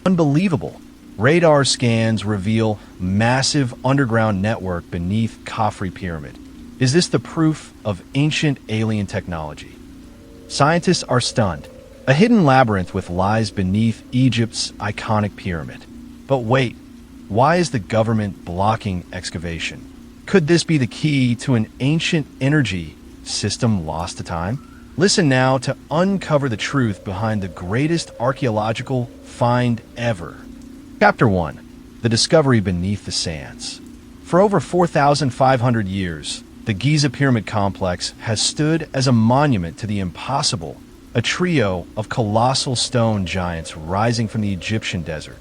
Unbelievable. Radar scans reveal massive underground network beneath Khafre Pyramid. Is this the proof of ancient alien technology? Scientists are stunned. A hidden labyrinth with lies beneath Egypt's iconic pyramid. But wait, why is the government blocking excavation? Could this be the key to an ancient energy system lost to time? Listen now to uncover the truth behind the greatest archaeological find ever. Chapter 1. The Discovery Beneath the Sands. For over 4,500 years, the Giza Pyramid Complex has stood as a monument to the impossible, a trio of colossal stone giants rising from the Egyptian desert,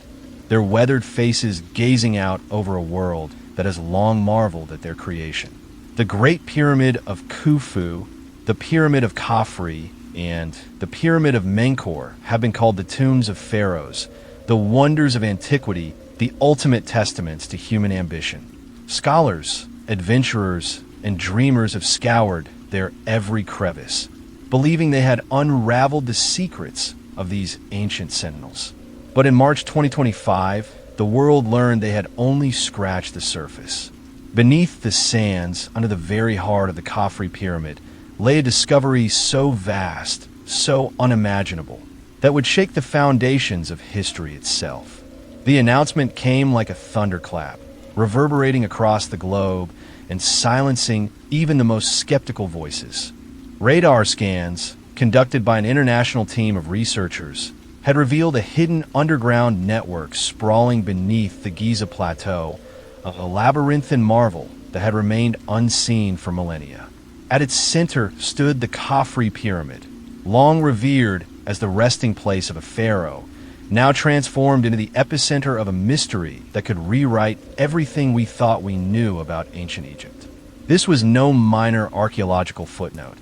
their weathered faces gazing out over a world that has long marveled at their creation. The Great Pyramid of Khufu, the Pyramid of Khafre, and the Pyramid of Menkaure have been called the tombs of pharaohs, the wonders of antiquity, the ultimate testaments to human ambition. Scholars, adventurers, and dreamers have scoured their every crevice, believing they had unraveled the secrets of these ancient sentinels. But in March 2025, the world learned they had only scratched the surface. Beneath the sands, under the very heart of the Khafre Pyramid, lay a discovery so vast, so unimaginable, that would shake the foundations of history itself. The announcement came like a thunderclap, reverberating across the globe and silencing even the most skeptical voices. Radar scans, conducted by an international team of researchers, had revealed a hidden underground network sprawling beneath the Giza Plateau, a labyrinthine marvel that had remained unseen for millennia. At its center stood the Khafre Pyramid, long revered as the resting place of a pharaoh, now transformed into the epicenter of a mystery that could rewrite everything we thought we knew about ancient Egypt. This was no minor archaeological footnote.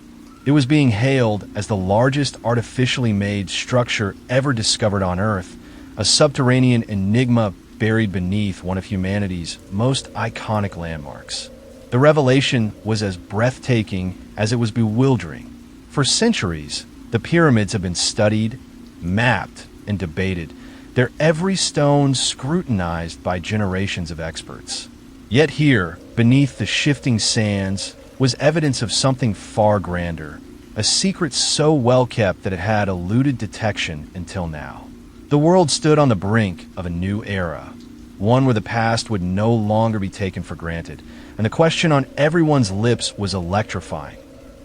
It was being hailed as the largest artificially made structure ever discovered on Earth, a subterranean enigma buried beneath one of humanity's most iconic landmarks. The revelation was as breathtaking as it was bewildering. For centuries, the pyramids have been studied, mapped, and debated, their every stone scrutinized by generations of experts. Yet here, beneath the shifting sands, was evidence of something far grander, a secret so well kept that it had eluded detection until now. The world stood on the brink of a new era, one where the past would no longer be taken for granted, and the question on everyone's lips was electrifying.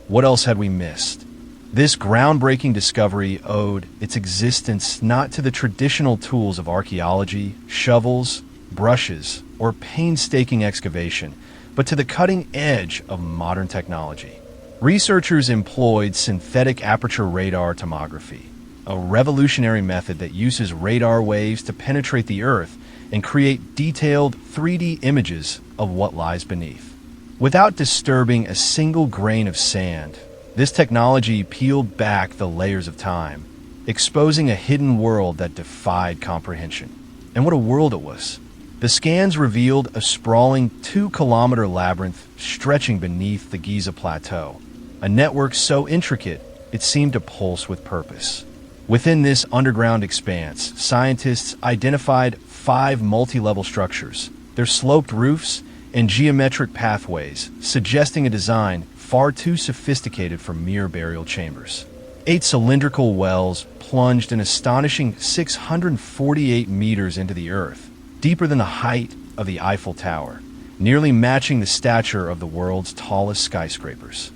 What else had we missed? This groundbreaking discovery owed its existence not to the traditional tools of archaeology, shovels, brushes, or painstaking excavation, but to the cutting edge of modern technology. Researchers employed synthetic aperture radar tomography, a revolutionary method that uses radar waves to penetrate the Earth and create detailed 3D images of what lies beneath. Without disturbing a single grain of sand, this technology peeled back the layers of time, exposing a hidden world that defied comprehension. And what a world it was. The scans revealed a sprawling 2-kilometer labyrinth stretching beneath the Giza Plateau, a network so intricate it seemed to pulse with purpose. Within this underground expanse, scientists identified 5 multi-level structures, their sloped roofs and geometric pathways, suggesting a design far too sophisticated for mere burial chambers. 8 cylindrical wells plunged an astonishing 648 meters into the earth, deeper than the height of the Eiffel Tower, nearly matching the stature of the world's tallest skyscrapers.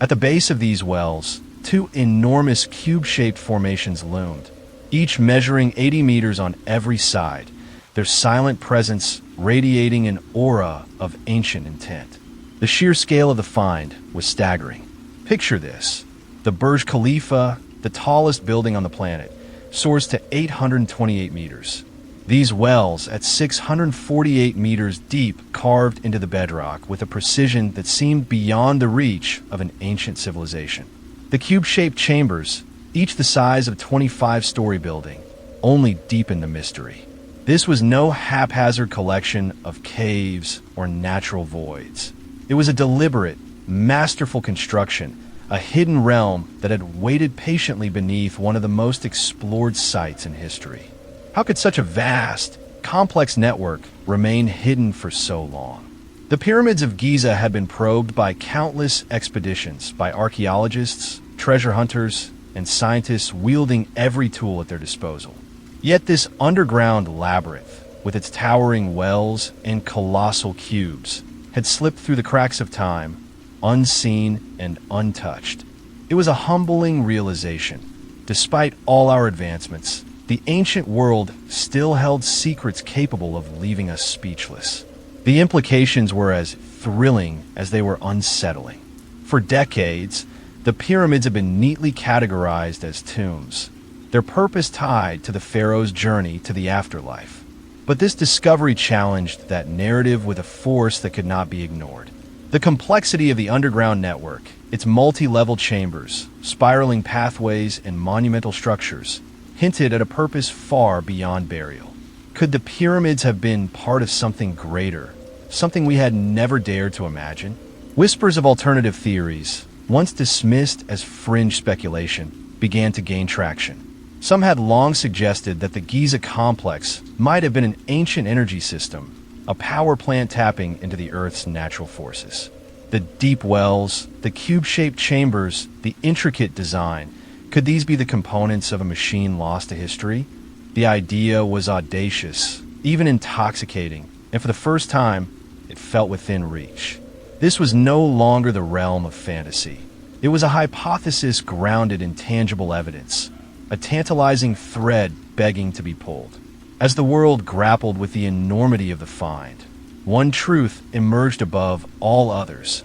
At the base of these wells, 2 enormous cube-shaped formations loomed, each measuring 80 meters on every side, their silent presence radiating an aura of ancient intent. The sheer scale of the find was staggering. Picture this. The Burj Khalifa, the tallest building on the planet, soars to 828 meters. These wells, at 648 meters deep, carved into the bedrock with a precision that seemed beyond the reach of an ancient civilization. The cube-shaped chambers, each the size of a 25-story building, only deepened the mystery. This was no haphazard collection of caves or natural voids. It was a deliberate, masterful construction, a hidden realm that had waited patiently beneath one of the most explored sites in history. How could such a vast, complex network remain hidden for so long? The pyramids of Giza had been probed by countless expeditions by archaeologists, treasure hunters, and scientists wielding every tool at their disposal. Yet this underground labyrinth, with its towering wells and colossal cubes, had slipped through the cracks of time, unseen and untouched. It was a humbling realization. Despite all our advancements, the ancient world still held secrets capable of leaving us speechless. The implications were as thrilling as they were unsettling. For decades, the pyramids have been neatly categorized as tombs, their purpose tied to the pharaoh's journey to the afterlife. But this discovery challenged that narrative with a force that could not be ignored. The complexity of the underground network, its multi-level chambers, spiraling pathways, and monumental structures, hinted at a purpose far beyond burial. Could the pyramids have been part of something greater, something we had never dared to imagine? Whispers of alternative theories, once dismissed as fringe speculation, began to gain traction. Some had long suggested that the Giza complex might have been an ancient energy system, a power plant tapping into the Earth's natural forces. The deep wells, the cube-shaped chambers, the intricate design, could these be the components of a machine lost to history? The idea was audacious, even intoxicating, and for the first time, it felt within reach. This was no longer the realm of fantasy. It was a hypothesis grounded in tangible evidence, a tantalizing thread begging to be pulled. As the world grappled with the enormity of the find, one truth emerged above all others.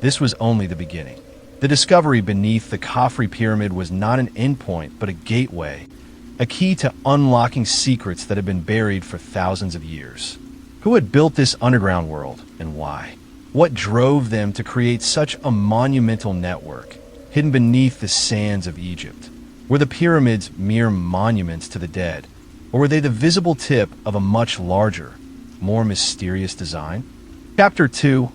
This was only the beginning. The discovery beneath the Khafre Pyramid was not an endpoint, but a gateway, a key to unlocking secrets that had been buried for thousands of years. Who had built this underground world, and why? What drove them to create such a monumental network, hidden beneath the sands of Egypt? Were the pyramids mere monuments to the dead, or were they the visible tip of a much larger, more mysterious design? Chapter 2,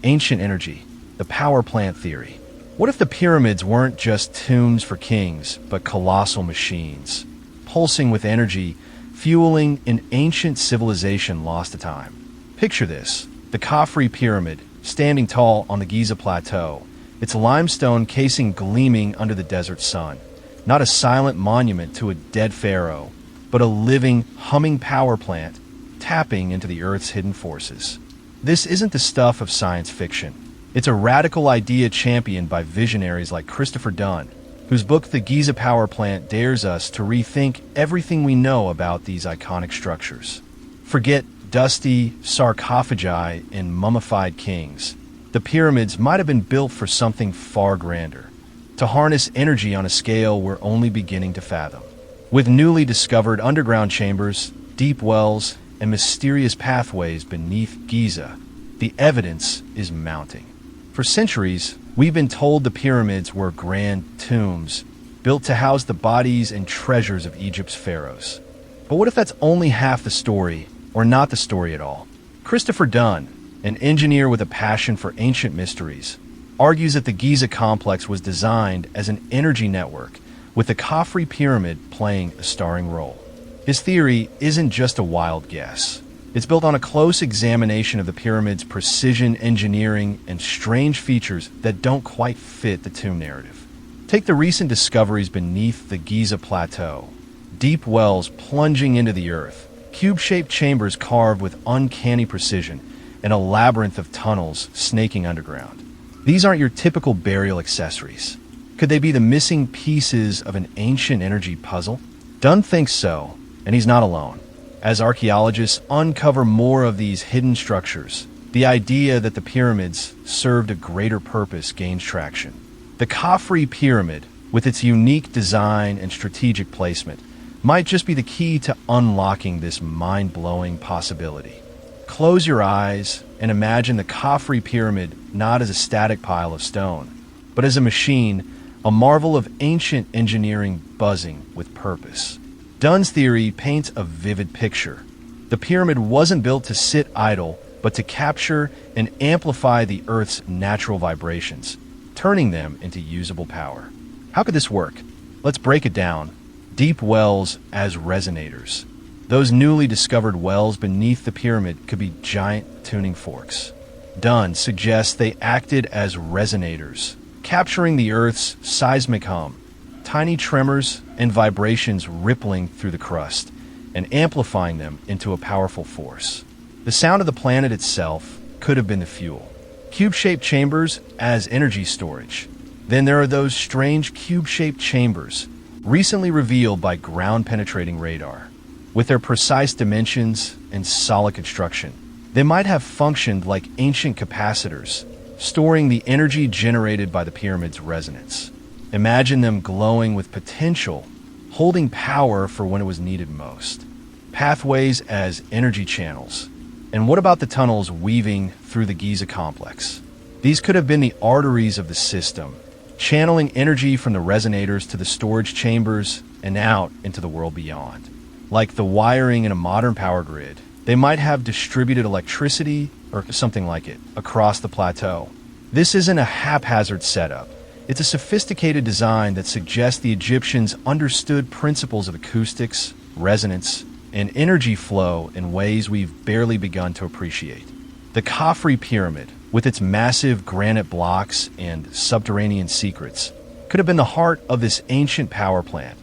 Ancient Energy, the Power Plant Theory. What if the pyramids weren't just tombs for kings, but colossal machines, pulsing with energy, fueling an ancient civilization lost to time? Picture this, the Khafre Pyramid, standing tall on the Giza Plateau, its limestone casing gleaming under the desert sun. Not a silent monument to a dead pharaoh, but a living, humming power plant tapping into the Earth's hidden forces. This isn't the stuff of science fiction. It's a radical idea championed by visionaries like Christopher Dunn, whose book The Giza Power Plant dares us to rethink everything we know about these iconic structures. Forget dusty sarcophagi and mummified kings. The pyramids might have been built for something far grander, to harness energy on a scale we're only beginning to fathom. With newly discovered underground chambers, deep wells, and mysterious pathways beneath Giza, the evidence is mounting. For centuries, we've been told the pyramids were grand tombs, built to house the bodies and treasures of Egypt's pharaohs. But what if that's only half the story, or not the story at all? Christopher Dunn, an engineer with a passion for ancient mysteries, argues that the Giza complex was designed as an energy network, with the Khafre Pyramid playing a starring role. His theory isn't just a wild guess. It's built on a close examination of the pyramid's precision engineering and strange features that don't quite fit the tomb narrative. Take the recent discoveries beneath the Giza Plateau. Deep wells plunging into the earth, cube-shaped chambers carved with uncanny precision, and a labyrinth of tunnels snaking underground. These aren't your typical burial accessories. Could they be the missing pieces of an ancient energy puzzle? Dunn thinks so, and he's not alone. As archaeologists uncover more of these hidden structures, the idea that the pyramids served a greater purpose gains traction. The Khafre Pyramid, with its unique design and strategic placement, might just be the key to unlocking this mind-blowing possibility. Close your eyes and imagine the Khafre Pyramid not as a static pile of stone, but as a machine, a marvel of ancient engineering buzzing with purpose. Dunn's theory paints a vivid picture. The pyramid wasn't built to sit idle, but to capture and amplify the Earth's natural vibrations, turning them into usable power. How could this work? Let's break it down. Deep wells as resonators. Those newly discovered wells beneath the pyramid could be giant tuning forks. Dunn suggests they acted as resonators, capturing the Earth's seismic hum, tiny tremors and vibrations rippling through the crust, and amplifying them into a powerful force. The sound of the planet itself could have been the fuel. Cube-shaped chambers as energy storage. Then there are those strange cube-shaped chambers, recently revealed by ground-penetrating radar. With their precise dimensions and solid construction, they might have functioned like ancient capacitors, storing the energy generated by the pyramid's resonance. Imagine them glowing with potential, holding power for when it was needed most. Pathways as energy channels. And what about the tunnels weaving through the Giza complex? These could have been the arteries of the system, channeling energy from the resonators to the storage chambers and out into the world beyond. Like the wiring in a modern power grid, they might have distributed electricity, or something like it, across the plateau. This isn't a haphazard setup. It's a sophisticated design that suggests the Egyptians understood principles of acoustics, resonance, and energy flow in ways we've barely begun to appreciate. The Khafre Pyramid, with its massive granite blocks and subterranean secrets, could have been the heart of this ancient power plant,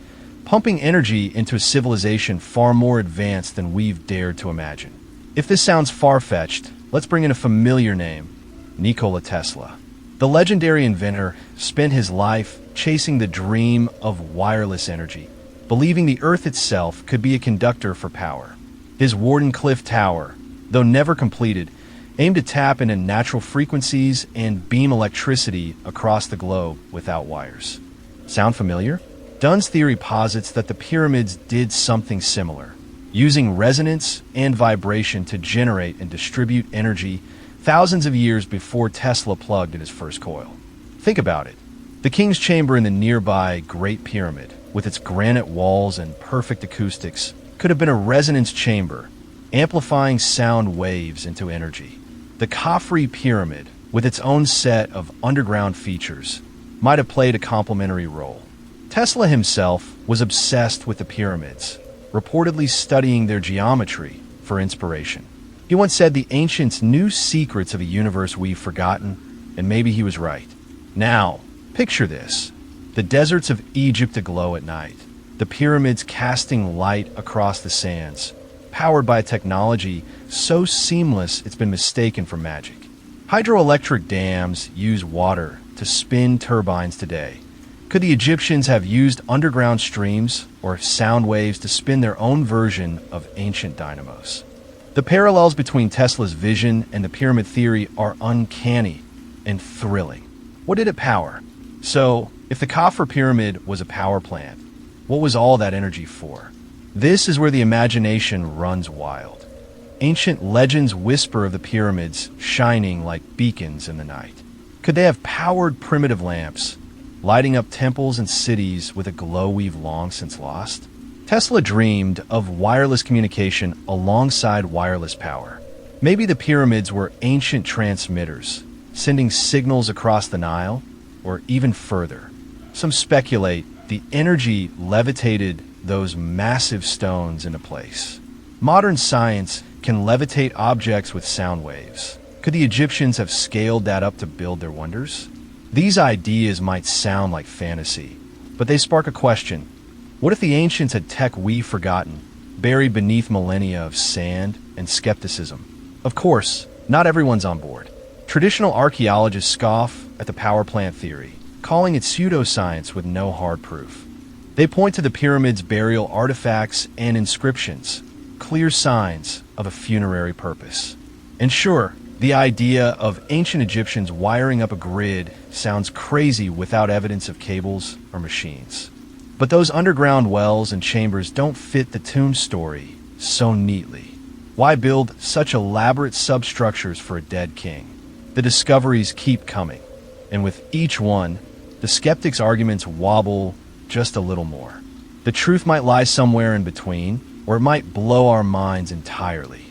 pumping energy into a civilization far more advanced than we've dared to imagine. If this sounds far-fetched, let's bring in a familiar name, Nikola Tesla. The legendary inventor spent his life chasing the dream of wireless energy, believing the Earth itself could be a conductor for power. His Wardenclyffe Tower, though never completed, aimed to tap into natural frequencies and beam electricity across the globe without wires. Sound familiar? Dunn's theory posits that the pyramids did something similar, using resonance and vibration to generate and distribute energy thousands of years before Tesla plugged in his first coil. Think about it. The King's Chamber in the nearby Great Pyramid, with its granite walls and perfect acoustics, could have been a resonance chamber, amplifying sound waves into energy. The Khafre Pyramid, with its own set of underground features, might have played a complementary role. Tesla himself was obsessed with the pyramids, reportedly studying their geometry for inspiration. He once said the ancients knew secrets of a universe we've forgotten, and maybe he was right. Now, picture this. The deserts of Egypt aglow at night, the pyramids casting light across the sands, powered by a technology so seamless it's been mistaken for magic. Hydroelectric dams use water to spin turbines today. Could the Egyptians have used underground streams or sound waves to spin their own version of ancient dynamos? The parallels between Tesla's vision and the pyramid theory are uncanny and thrilling. What did it power? So, if the Khafre Pyramid was a power plant, what was all that energy for? This is where the imagination runs wild. Ancient legends whisper of the pyramids shining like beacons in the night. Could they have powered primitive lamps, lighting up temples and cities with a glow we've long since lost? Tesla dreamed of wireless communication alongside wireless power. Maybe the pyramids were ancient transmitters, sending signals across the Nile, or even further. Some speculate the energy levitated those massive stones into place. Modern science can levitate objects with sound waves. Could the Egyptians have scaled that up to build their wonders? These ideas might sound like fantasy, but they spark a question. What if the ancients had tech we've forgotten, buried beneath millennia of sand and skepticism? Of course, not everyone's on board. Traditional archaeologists scoff at the power plant theory, calling it pseudoscience with no hard proof. They point to the pyramid's burial artifacts and inscriptions, clear signs of a funerary purpose. And sure, the idea of ancient Egyptians wiring up a grid sounds crazy without evidence of cables or machines. But those underground wells and chambers don't fit the tomb story so neatly. Why build such elaborate substructures for a dead king? The discoveries keep coming, and with each one, the skeptics' arguments wobble just a little more. The truth might lie somewhere in between, or it might blow our minds entirely.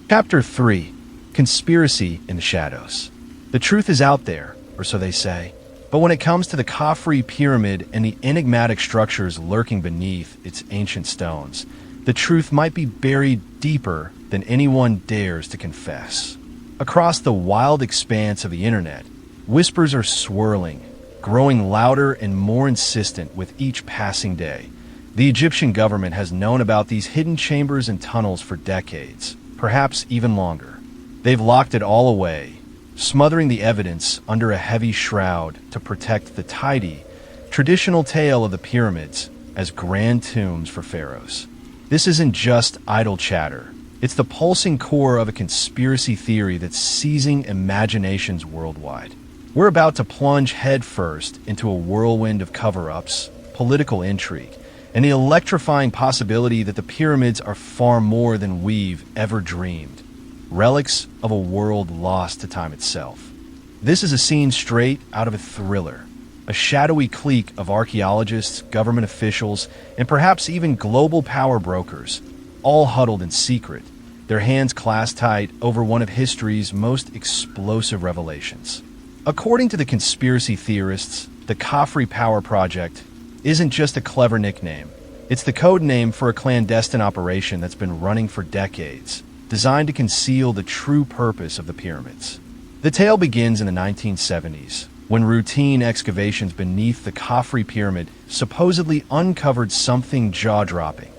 Chapter 3. Conspiracy in the Shadows. The truth is out there, or so they say. But when it comes to the Khafre Pyramid and the enigmatic structures lurking beneath its ancient stones, the truth might be buried deeper than anyone dares to confess. Across the wild expanse of the internet, whispers are swirling, growing louder and more insistent with each passing day. The Egyptian government has known about these hidden chambers and tunnels for decades, perhaps even longer. They've locked it all away, smothering the evidence under a heavy shroud to protect the tidy, traditional tale of the pyramids as grand tombs for pharaohs. This isn't just idle chatter. It's the pulsing core of a conspiracy theory that's seizing imaginations worldwide. We're about to plunge headfirst into a whirlwind of cover-ups, political intrigue, and the electrifying possibility that the pyramids are far more than we've ever dreamed. Relics of a world lost to time itself. This is a scene straight out of a thriller. A shadowy clique of archaeologists, government officials, and perhaps even global power brokers, all huddled in secret, their hands clasped tight over one of history's most explosive revelations. According to the conspiracy theorists, the Khafre Power Project isn't just a clever nickname. It's the code name for a clandestine operation that's been running for decades, designed to conceal the true purpose of the pyramids. The tale begins in the 1970s, when routine excavations beneath the Khafre Pyramid supposedly uncovered something jaw-dropping.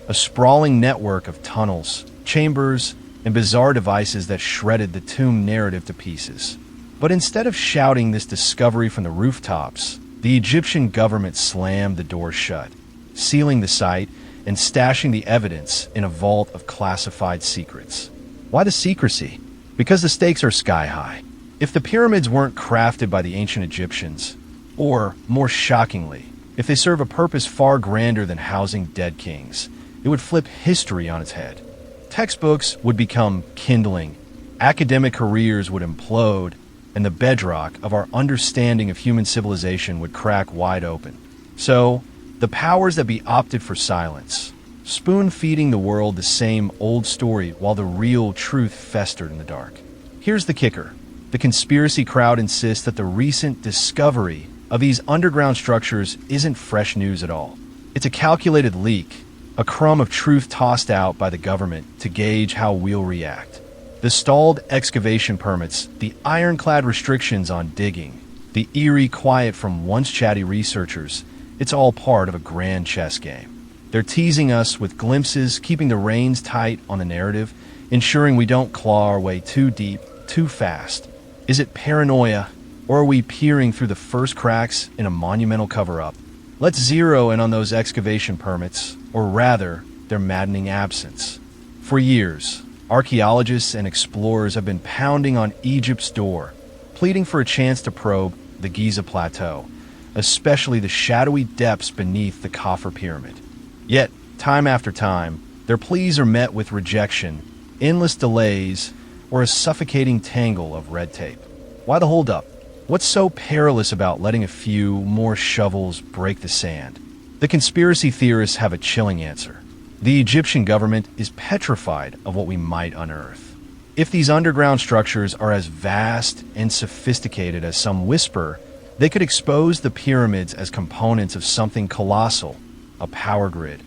A sprawling network of tunnels, chambers, and bizarre devices that shredded the tomb narrative to pieces. But instead of shouting this discovery from the rooftops, the Egyptian government slammed the door shut, sealing the site and stashing the evidence in a vault of classified secrets. Why the secrecy? Because the stakes are sky high. If the pyramids weren't crafted by the ancient Egyptians, or, more shockingly, if they serve a purpose far grander than housing dead kings, it would flip history on its head. Textbooks would become kindling, academic careers would implode, and the bedrock of our understanding of human civilization would crack wide open. So, the powers that be opted for silence, spoon-feeding the world the same old story while the real truth festered in the dark. Here's the kicker. The conspiracy crowd insists that the recent discovery of these underground structures isn't fresh news at all. It's a calculated leak, a crumb of truth tossed out by the government to gauge how we'll react. The stalled excavation permits, the ironclad restrictions on digging, the eerie quiet from once chatty researchers, it's all part of a grand chess game. They're teasing us with glimpses, keeping the reins tight on the narrative, ensuring we don't claw our way too deep, too fast. Is it paranoia, or are we peering through the first cracks in a monumental cover-up? Let's zero in on those excavation permits, or rather, their maddening absence. For years, archaeologists and explorers have been pounding on Egypt's door, pleading for a chance to probe the Giza plateau, especially the shadowy depths beneath the Khafre Pyramid. Yet, time after time, their pleas are met with rejection, endless delays, or a suffocating tangle of red tape. Why the holdup? What's so perilous about letting a few more shovels break the sand? The conspiracy theorists have a chilling answer. The Egyptian government is petrified of what we might unearth. If these underground structures are as vast and sophisticated as some whisper, they could expose the pyramids as components of something colossal, a power grid,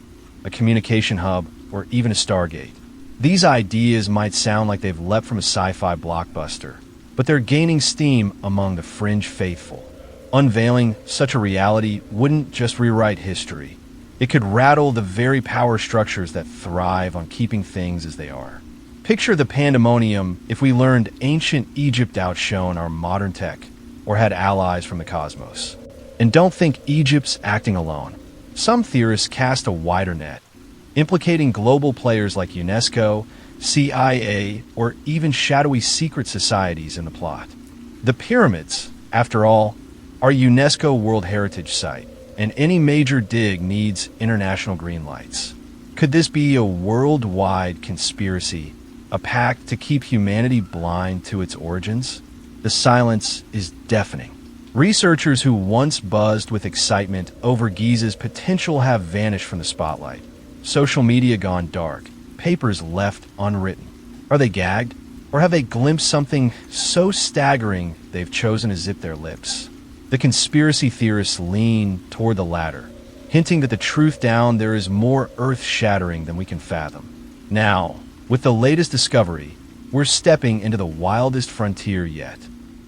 a communication hub, or even a stargate. These ideas might sound like they've leapt from a sci-fi blockbuster, but they're gaining steam among the fringe faithful. Unveiling such a reality wouldn't just rewrite history. It could rattle the very power structures that thrive on keeping things as they are. Picture the pandemonium if we learned ancient Egypt outshone our modern tech, or had allies from the cosmos. And don't think Egypt's acting alone. Some theorists cast a wider net, implicating global players like UNESCO, CIA, or even shadowy secret societies in the plot. The pyramids, after all, are a UNESCO World Heritage Site, and any major dig needs international green lights. Could this be a worldwide conspiracy, a pact to keep humanity blind to its origins? The silence is deafening. Researchers who once buzzed with excitement over Giza's potential have vanished from the spotlight. Social media gone dark, papers left unwritten. Are they gagged? Or have they glimpsed something so staggering they've chosen to zip their lips? The conspiracy theorists lean toward the latter. hinting that the truth down there is more earth-shattering than we can fathom. Now, with the latest discovery, we're stepping into the wildest frontier yet.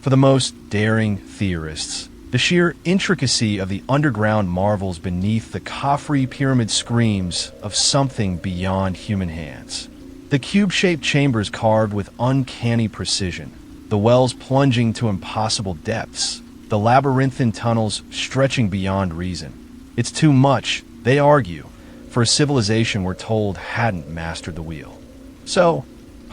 For the most daring theorists, the sheer intricacy of the underground marvels beneath the Khafre Pyramid screams of something beyond human hands. The cube-shaped chambers carved with uncanny precision, the wells plunging to impossible depths, the labyrinthine tunnels stretching beyond reason. It's too much, they argue, for a civilization we're told hadn't mastered the wheel. So,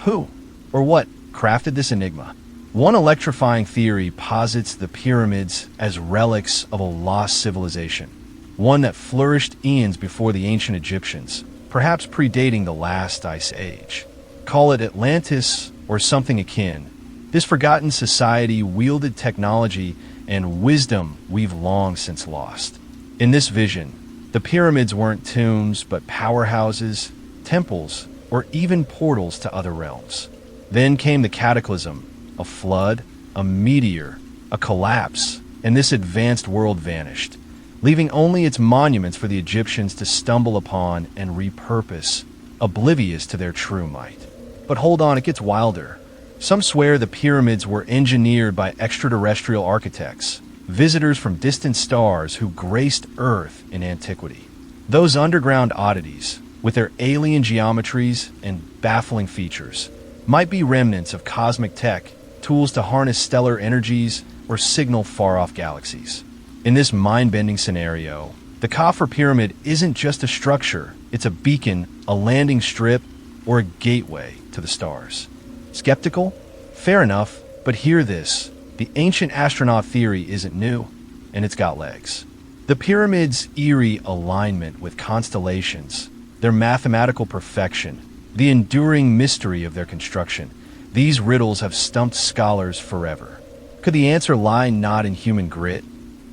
who or what crafted this enigma? One electrifying theory posits the pyramids as relics of a lost civilization, one that flourished eons before the ancient Egyptians, perhaps predating the last ice age. Call it Atlantis or something akin. This forgotten society wielded technology and wisdom we've long since lost. In this vision, the pyramids weren't tombs but powerhouses, temples, or even portals to other realms. Then came the cataclysm, a flood, a meteor, a collapse, and this advanced world vanished, leaving only its monuments for the Egyptians to stumble upon and repurpose, oblivious to their true might. But hold on, it gets wilder. Some swear the pyramids were engineered by extraterrestrial architects, visitors from distant stars who graced Earth in antiquity. Those underground oddities, with their alien geometries and baffling features, might be remnants of cosmic tech, tools to harness stellar energies or signal far-off galaxies. In this mind-bending scenario, the Khafre Pyramid isn't just a structure, it's a beacon, a landing strip, or a gateway to the stars. Skeptical? Fair enough, but hear this. The ancient astronaut theory isn't new, and it's got legs. The pyramid's eerie alignment with constellations, their mathematical perfection, the enduring mystery of their construction, these riddles have stumped scholars forever. Could the answer lie not in human grit,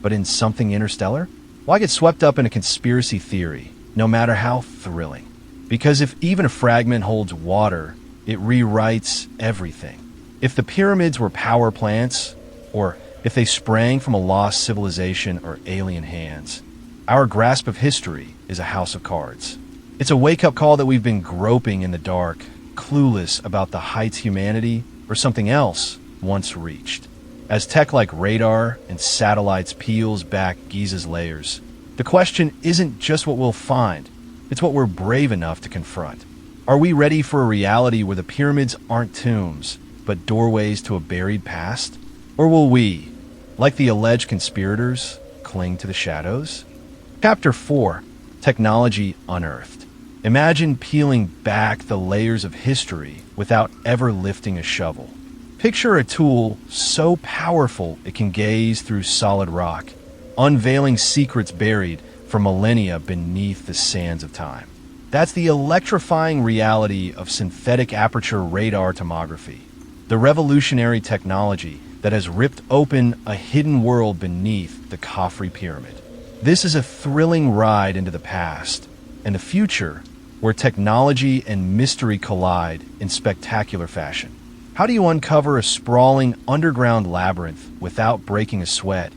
but in something interstellar? Why get swept up in a conspiracy theory, no matter how thrilling? Because if even a fragment holds water, it rewrites everything. If the pyramids were power plants, or if they sprang from a lost civilization or alien hands, our grasp of history is a house of cards. It's a wake-up call that we've been groping in the dark, clueless about the heights humanity or something else once reached. As tech like radar and satellites peels back Giza's layers, the question isn't just what we'll find, it's what we're brave enough to confront. Are we ready for a reality where the pyramids aren't tombs, but doorways to a buried past? Or will we, like the alleged conspirators, cling to the shadows? Chapter 4, Technology Unearthed. Imagine peeling back the layers of history without ever lifting a shovel. Picture a tool so powerful it can gaze through solid rock, unveiling secrets buried for millennia beneath the sands of time. That's the electrifying reality of synthetic aperture radar tomography, the revolutionary technology that has ripped open a hidden world beneath the Khafre Pyramid. This is a thrilling ride into the past and the future, where technology and mystery collide in spectacular fashion. How do you uncover a sprawling underground labyrinth without breaking a sweat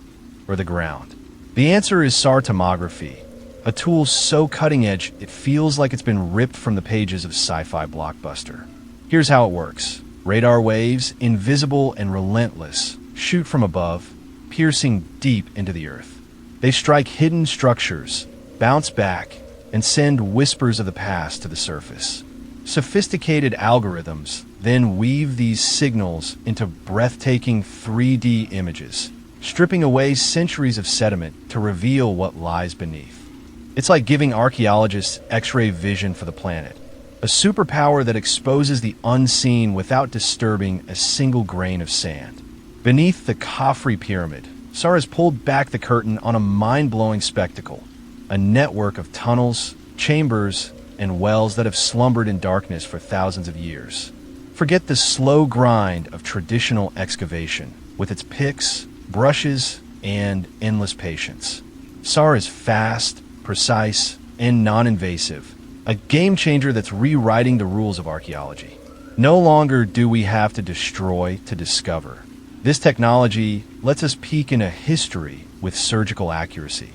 or the ground? The answer is SAR tomography, a tool so cutting-edge it feels like it's been ripped from the pages of sci-fi blockbuster. Here's how it works. Radar waves, invisible and relentless, shoot from above, piercing deep into the earth. They strike hidden structures, bounce back, and send whispers of the past to the surface. Sophisticated algorithms then weave these signals into breathtaking 3D images, stripping away centuries of sediment to reveal what lies beneath. It's like giving archaeologists X-ray vision for the planet, a superpower that exposes the unseen without disturbing a single grain of sand. Beneath the Khafre Pyramid, SAR has pulled back the curtain on a mind-blowing spectacle, a network of tunnels, chambers, and wells that have slumbered in darkness for thousands of years. Forget the slow grind of traditional excavation, with its picks, brushes, and endless patience. SAR is fast, precise, and non-invasive, a game-changer that's rewriting the rules of archaeology. No longer do we have to destroy to discover. This technology lets us peek into history with surgical accuracy.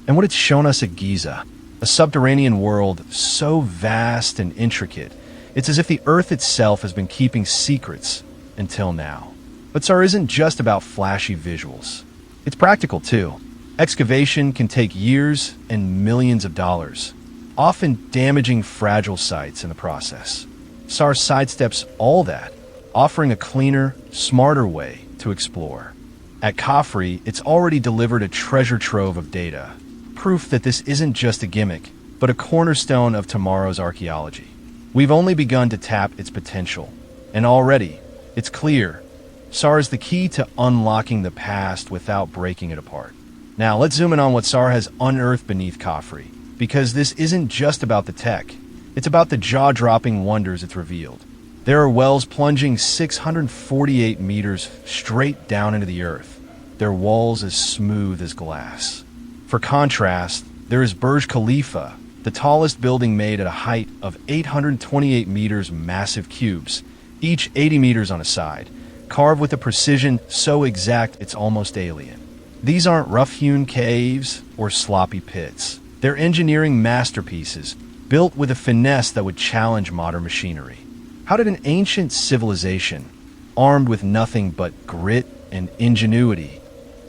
and what it's shown us at Giza, a subterranean world so vast and intricate, it's as if the Earth itself has been keeping secrets until now. But SAR isn't just about flashy visuals. It's practical too. Excavation can take years and millions of dollars, often damaging fragile sites in the process. SAR sidesteps all that, offering a cleaner, smarter way to explore. At Khafre, it's already delivered a treasure trove of data, proof that this isn't just a gimmick, but a cornerstone of tomorrow's archaeology. We've only begun to tap its potential, and already, it's clear, SAR is the key to unlocking the past without breaking it apart. Now, let's zoom in on what SAR has unearthed beneath Khafre, because this isn't just about the tech, it's about the jaw-dropping wonders it's revealed. There are wells plunging 648 meters straight down into the earth, their walls as smooth as glass. For contrast, there is Burj Khalifa, the tallest building made at a height of 828 meters, massive cubes, each 80 meters on a side, carved with a precision so exact it's almost alien. These aren't rough-hewn caves or sloppy pits. They're engineering masterpieces, built with a finesse that would challenge modern machinery. How did an ancient civilization, armed with nothing but grit and ingenuity,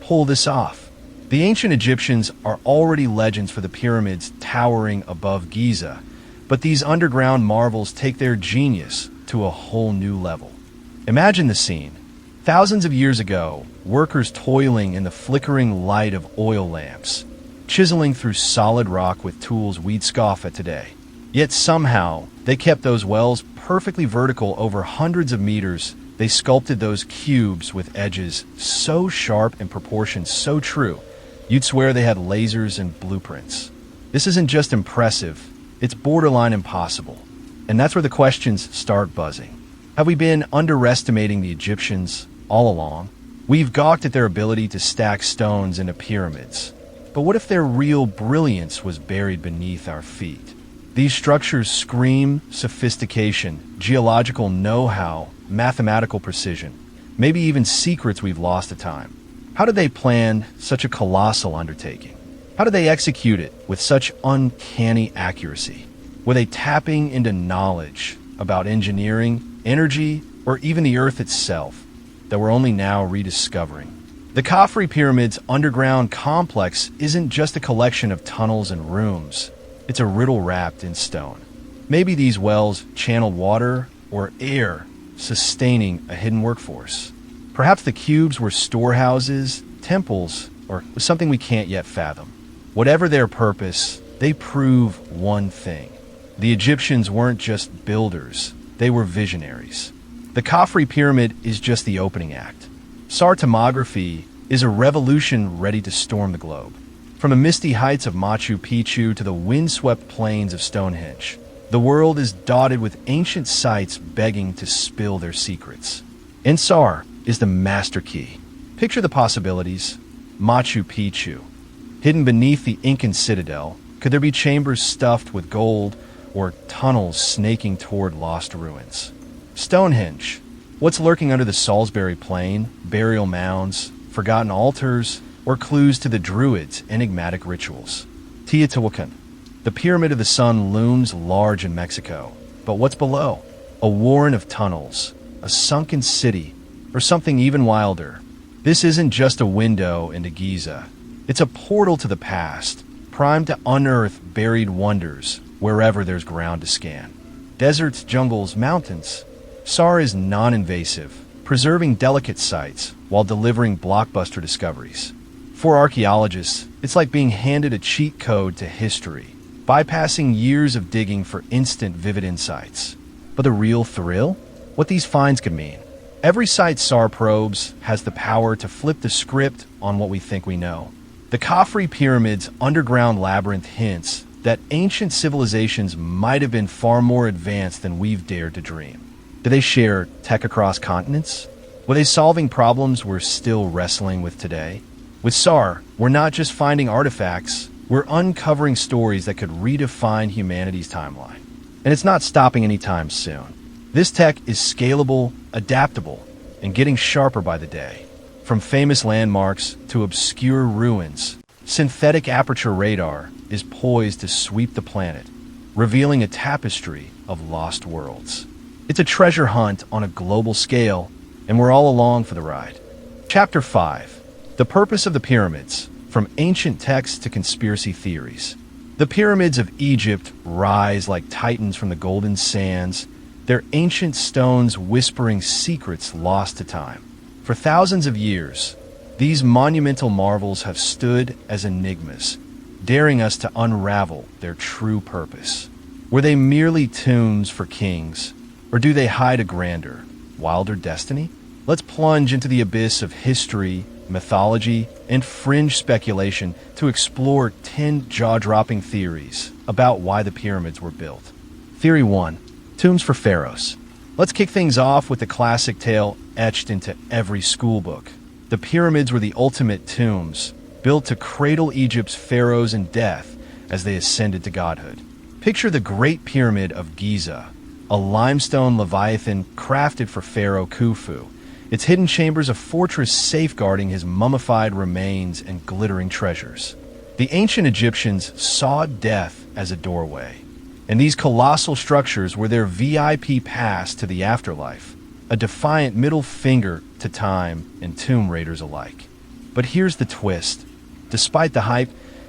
pull this off? The ancient Egyptians are already legends for the pyramids towering above Giza, but these underground marvels take their genius to a whole new level. Imagine the scene. Thousands of years ago, workers toiling in the flickering light of oil lamps, chiseling through solid rock with tools we'd scoff at today. Yet somehow, they kept those wells perfectly vertical over hundreds of meters. They sculpted those cubes with edges so sharp and proportions so true, you'd swear they had lasers and blueprints. This isn't just impressive, it's borderline impossible. And that's where the questions start buzzing. Have we been underestimating the Egyptians all along? We've gawked at their ability to stack stones into pyramids. But what if their real brilliance was buried beneath our feet? These structures scream sophistication, geological know-how, mathematical precision, maybe even secrets we've lost to time. How did they plan such a colossal undertaking? How did they execute it with such uncanny accuracy? Were they tapping into knowledge about engineering, energy, or even the Earth itself that we're only now rediscovering? The Khafre Pyramid's underground complex isn't just a collection of tunnels and rooms. It's a riddle wrapped in stone. Maybe these wells channeled water or air, sustaining a hidden workforce. Perhaps the cubes were storehouses, temples, or something we can't yet fathom. Whatever their purpose, they prove one thing. The Egyptians weren't just builders, they were visionaries. The Khafre Pyramid is just the opening act. SAR tomography is a revolution ready to storm the globe. From the misty heights of Machu Picchu to the windswept plains of Stonehenge, the world is dotted with ancient sites begging to spill their secrets. And SAR is the master key. Picture the possibilities. Machu Picchu. Hidden beneath the Incan citadel, could there be chambers stuffed with gold or tunnels snaking toward lost ruins? Stonehenge. What's lurking under the Salisbury Plain? Burial mounds, forgotten altars, or clues to the Druids' enigmatic rituals? Teotihuacan. The Pyramid of the Sun looms large in Mexico. But what's below? A warren of tunnels, a sunken city, or something even wilder. This isn't just a window into Giza. It's a portal to the past, primed to unearth buried wonders wherever there's ground to scan. Deserts, jungles, mountains. SAR is non-invasive, preserving delicate sites while delivering blockbuster discoveries. For archaeologists, it's like being handed a cheat code to history, bypassing years of digging for instant, vivid insights. But the real thrill? What these finds could mean. Every site SAR probes has the power to flip the script on what we think we know. The Khafre Pyramid's underground labyrinth hints that ancient civilizations might have been far more advanced than we've dared to dream. Do they share tech across continents? Were they solving problems we're still wrestling with today? With SAR, we're not just finding artifacts, we're uncovering stories that could redefine humanity's timeline. And it's not stopping anytime soon. This tech is scalable, adaptable, and getting sharper by the day. From famous landmarks to obscure ruins, Synthetic aperture radar is poised to sweep the planet, revealing a tapestry of lost worlds. It's a treasure hunt on a global scale, and we're all along for the ride. Chapter 5. The Purpose of the Pyramids, from Ancient Texts to Conspiracy Theories. The pyramids of Egypt rise like titans from the golden sands, their ancient stones whispering secrets lost to time. For thousands of years, these monumental marvels have stood as enigmas, daring us to unravel their true purpose. Were they merely tombs for kings, or do they hide a grander, wilder destiny? Let's plunge into the abyss of history, mythology, and fringe speculation to explore 10 jaw-dropping theories about why the pyramids were built. Theory 1. Tombs for pharaohs. Let's kick things off with the classic tale etched into every schoolbook. The pyramids were the ultimate tombs, built to cradle Egypt's pharaohs in death as they ascended to godhood. Picture the Great Pyramid of Giza, a limestone leviathan crafted for Pharaoh Khufu, its hidden chambers a fortress safeguarding his mummified remains and glittering treasures. The ancient Egyptians saw death as a doorway, and these colossal structures were their VIP pass to the afterlife, a defiant middle finger to time and tomb raiders alike. But here's the twist. Despite the hype,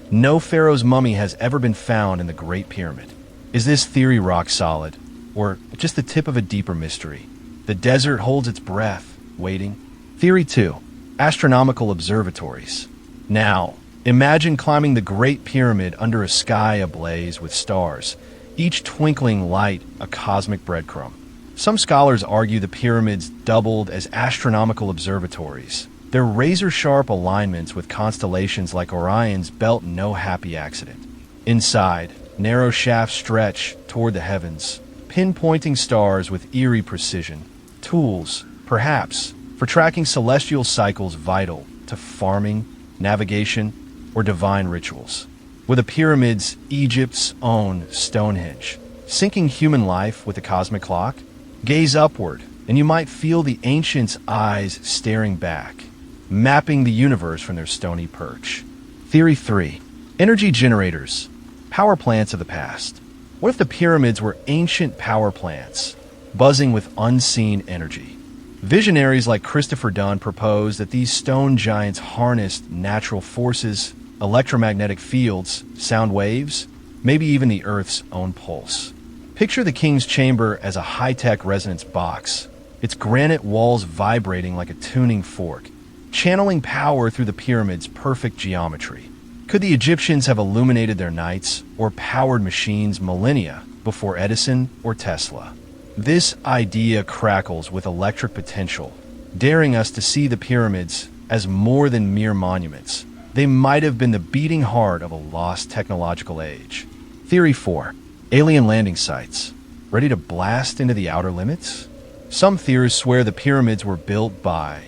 no pharaoh's mummy has ever been found in the Great Pyramid. Is this theory rock solid, or just the tip of a deeper mystery? The desert holds its breath, waiting. Theory 2. Astronomical observatories. Now, imagine climbing the Great Pyramid under a sky ablaze with stars, each twinkling light a cosmic breadcrumb. Some scholars argue the pyramids doubled as astronomical observatories. Their razor-sharp alignments with constellations like Orion's belt no happy accident. Inside, narrow shafts stretch toward the heavens, pinpointing stars with eerie precision. Tools, perhaps, for tracking celestial cycles vital to farming, navigation, or divine rituals. Were the pyramids Egypt's own Stonehenge, syncing human life with the cosmic clock? Gaze upward, and you might feel the ancients' eyes staring back, mapping the universe from their stony perch. Theory 3. Energy generators, power plants of the past. What if the pyramids were ancient power plants, buzzing with unseen energy? Visionaries like Christopher Dunn proposed that these stone giants harnessed natural forces, electromagnetic fields, sound waves, maybe even the Earth's own pulse. Picture the king's chamber as a high-tech resonance box, its granite walls vibrating like a tuning fork, channeling power through the pyramid's perfect geometry. Could the Egyptians have illuminated their nights or powered machines millennia before Edison or Tesla? This idea crackles with electric potential, daring us to see the pyramids as more than mere monuments. They might have been the beating heart of a lost technological age. Theory 4. Alien landing sites, ready to blast into the outer limits? Some theorists swear the pyramids were built by,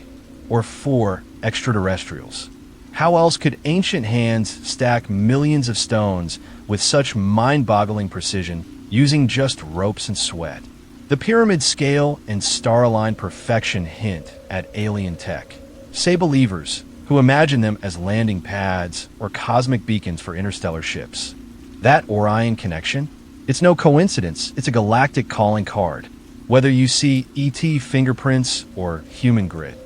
or for, extraterrestrials. How else could ancient hands stack millions of stones with such mind-boggling precision using just ropes and sweat? The pyramid scale and star-aligned perfection hint at alien tech. Say believers who imagine them as landing pads or cosmic beacons for interstellar ships. That Orion connection? It's no coincidence, it's a galactic calling card. Whether you see ET fingerprints or human grit,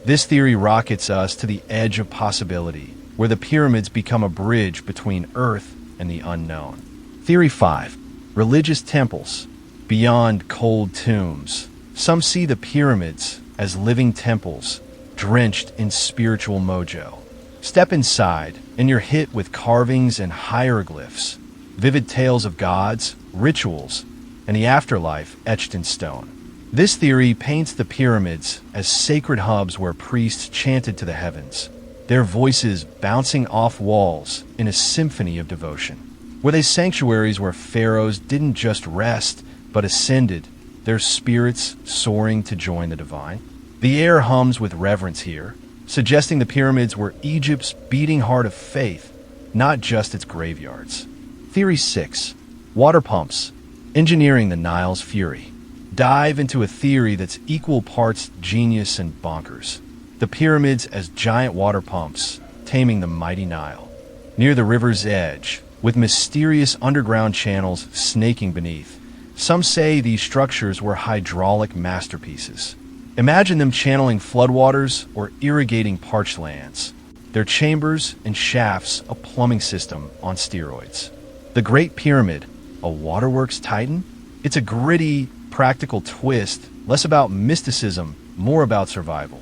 this theory rockets us to the edge of possibility, where the pyramids become a bridge between Earth and the unknown. Theory 5. Religious temples. Beyond cold tombs, some see the pyramids as living temples, drenched in spiritual mojo. Step inside, and you're hit with carvings and hieroglyphs, vivid tales of gods, rituals, and the afterlife etched in stone. This theory paints the pyramids as sacred hubs where priests chanted to the heavens, their voices bouncing off walls in a symphony of devotion. Were they sanctuaries where pharaohs didn't just rest, but ascended, their spirits soaring to join the divine? The air hums with reverence here, suggesting the pyramids were Egypt's beating heart of faith, not just its graveyards. Theory 6. Water pumps, engineering the Nile's fury. Dive into a theory that's equal parts genius and bonkers. The pyramids as giant water pumps, taming the mighty Nile. near the river's edge, with mysterious underground channels snaking beneath. Some say these structures were hydraulic masterpieces. Imagine them channeling floodwaters or irrigating parched lands. Their chambers and shafts a plumbing system on steroids. The Great Pyramid, a waterworks titan? It's a gritty, practical twist, less about mysticism, more about survival.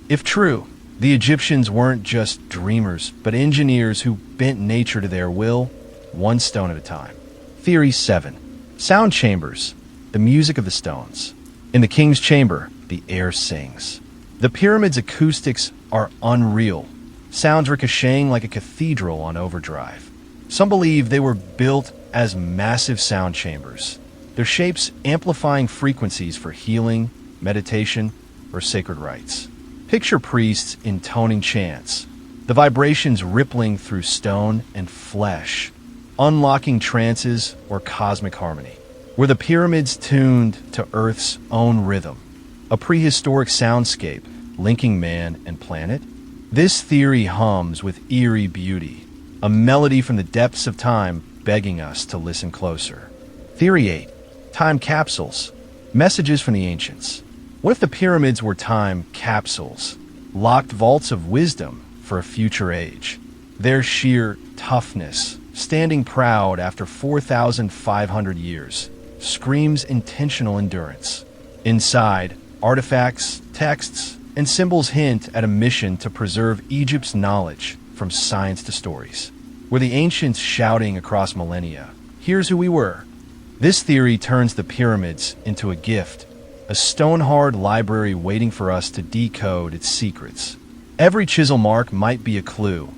If true, the Egyptians weren't just dreamers, but engineers who bent nature to their will, one stone at a time. Theory 7. Sound chambers, the music of the stones. In the king's chamber, the air sings. The pyramid's acoustics are unreal, sounds ricocheting like a cathedral on overdrive. Some believe they were built as massive sound chambers, their shapes amplifying frequencies for healing, meditation, or sacred rites. Picture priests intoning chants, the vibrations rippling through stone and flesh, unlocking trances or cosmic harmony. Were the pyramids tuned to Earth's own rhythm, a prehistoric soundscape linking man and planet? This theory hums with eerie beauty, a melody from the depths of time begging us to listen closer. Theory 8. Time capsules, messages from the ancients. What if the pyramids were time capsules, locked vaults of wisdom for a future age? Their sheer toughness, standing proud after 4,500 years, screams intentional endurance. Inside, artifacts, texts, and symbols hint at a mission to preserve Egypt's knowledge from science to stories. Were the ancients shouting across millennia, "Here's who we were"? This theory turns the pyramids into a gift, a stone-hard library waiting for us to decode its secrets. Every chisel mark might be a clue,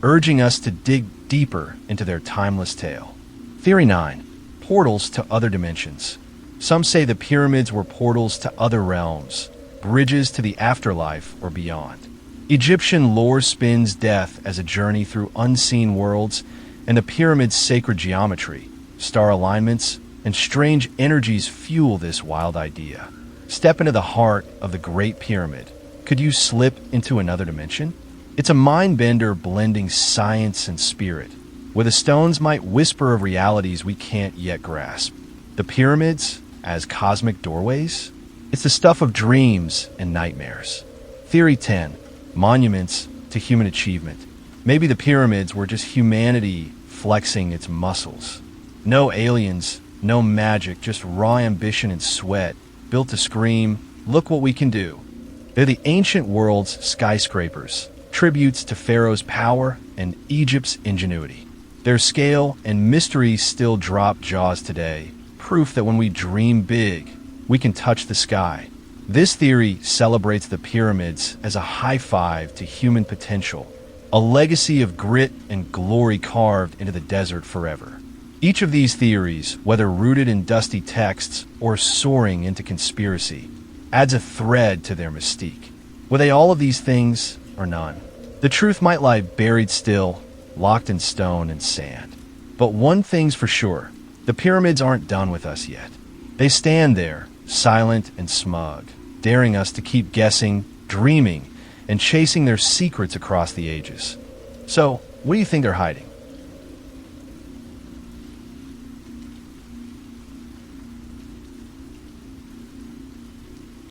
urging us to dig deeper into their timeless tale. Theory 9. Portals to other dimensions. Some say the pyramids were portals to other realms, bridges to the afterlife or beyond. Egyptian lore spins death as a journey through unseen worlds, and the pyramid's sacred geometry, star alignments, and strange energies fuel this wild idea. Step into the heart of the Great Pyramid. Could you slip into another dimension? It's a mind-bender blending science and spirit, where the stones might whisper of realities we can't yet grasp. The pyramids as cosmic doorways? It's the stuff of dreams and nightmares. Theory 10. Monuments to human achievement. Maybe the pyramids were just humanity flexing its muscles. No aliens, no magic, just raw ambition and sweat, built to scream, "Look what we can do." They're the ancient world's skyscrapers, tributes to Pharaoh's power and Egypt's ingenuity. Their scale and mystery still drop jaws today, proof that when we dream big, we can touch the sky. This theory celebrates the pyramids as a high five to human potential, a legacy of grit and glory carved into the desert forever. Each of these theories, whether rooted in dusty texts or soaring into conspiracy, adds a thread to their mystique. Were they all of these things or none? The truth might lie buried still, locked in stone and sand. But one thing's for sure, the pyramids aren't done with us yet. They stand there, silent and smug, daring us to keep guessing, dreaming, and chasing their secrets across the ages. So, what do you think they're hiding?